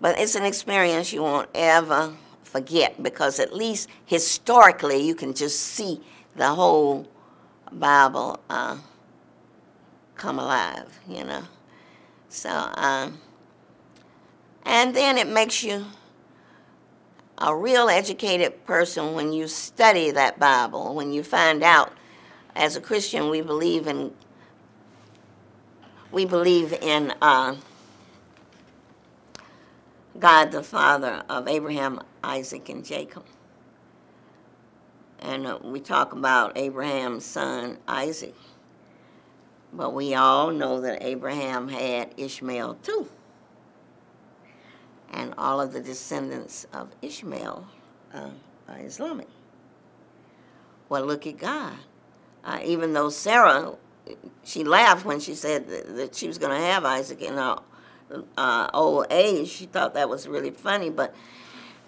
But it's an experience you won't ever forget, because at least historically you can just see the whole Bible come alive, you know. So, and then it makes you a real educated person when you study that Bible, when you find out, as a Christian, we believe in God the Father of Abraham, Isaac, and Jacob. And we talk about Abraham's son, Isaac. But we all know that Abraham had Ishmael too. And all of the descendants of Ishmael are Islamic. Well, look at God. Even though Sarah, she laughed when she said that she was going to have Isaac in her old age. She thought that was really funny. But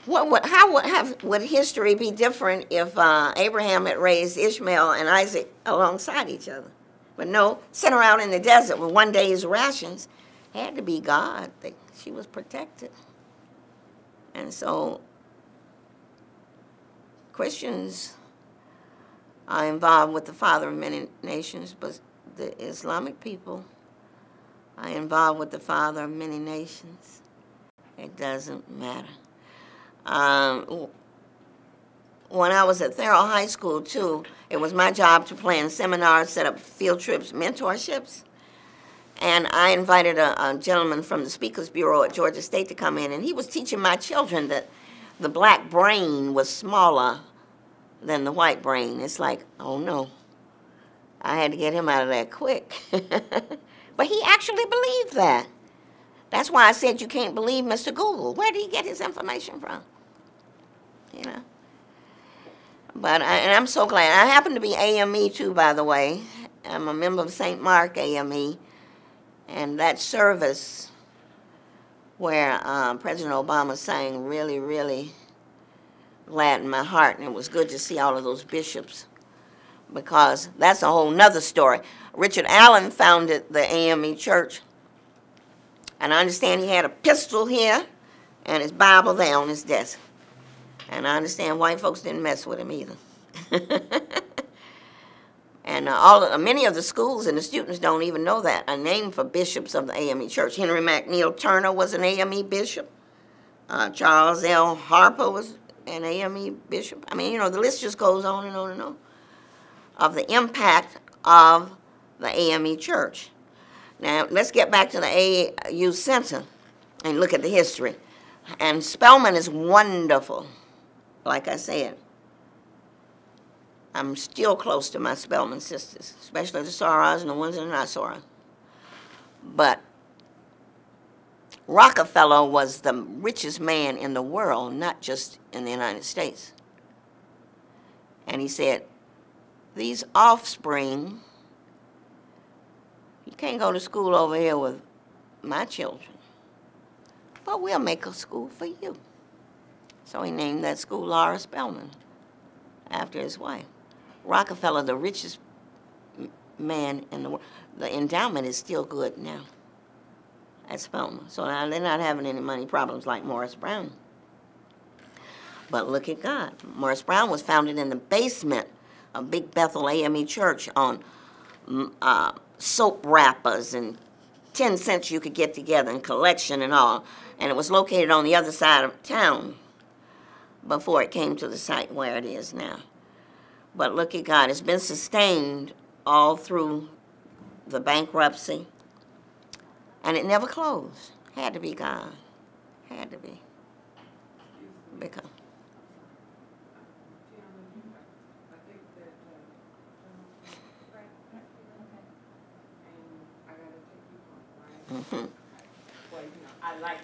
would history be different if Abraham had raised Ishmael and Isaac alongside each other? But no, sent her out in the desert with one day's rations. Had to be God. She was protected. And so Christians are involved with the Father of many nations, but the Islamic people are involved with the Father of many nations. It doesn't matter. When I was at Thurl High School, too, it was my job to plan seminars, set up field trips, mentorships. And I invited a gentleman from the Speakers Bureau at Georgia State to come in, and he was teaching my children that the black brain was smaller than the white brain. It's like, oh no, I had to get him out of there quick. But he actually believed that. That's why I said you can't believe Mr. Google. Where did he get his information from? You know. But and I'm so glad. I happen to be AME too, by the way. I'm a member of St. Mark AME. And that service where President Obama sang really, really gladdened my heart. And it was good to see all of those bishops, because that's a whole nother story. Richard Allen founded the AME Church. And I understand he had a pistol here and his Bible there on his desk. And I understand white folks didn't mess with him either. And many of the schools and the students don't even know that, are named for bishops of the AME Church. Henry McNeil Turner was an AME bishop. Charles L. Harper was an AME bishop. I mean, you know, the list just goes on and on and on of the impact of the AME Church. Now, let's get back to the AU Center and look at the history. And Spelman is wonderful, like I said. I'm still close to my Spelman sisters, especially the Soras and the ones that are not Soras. But Rockefeller was the richest man in the world, not just in the United States. And he said, these offspring, you can't go to school over here with my children. well, we'll make a school for you. So he named that school Laura Spelman after his wife. Rockefeller, the richest man in the world. The endowment is still good now at Spelman. So now they're not having any money problems like Morris Brown. But look at God. Morris Brown was founded in the basement of Big Bethel AME Church on soap wrappers and 10 cents you could get together and collection and all. And it was located on the other side of town before it came to the site where it is now. But look at God. It's been sustained all through the bankruptcy. And it never closed. Had to be God. Had to be. Because. Mm-hmm. Well, I like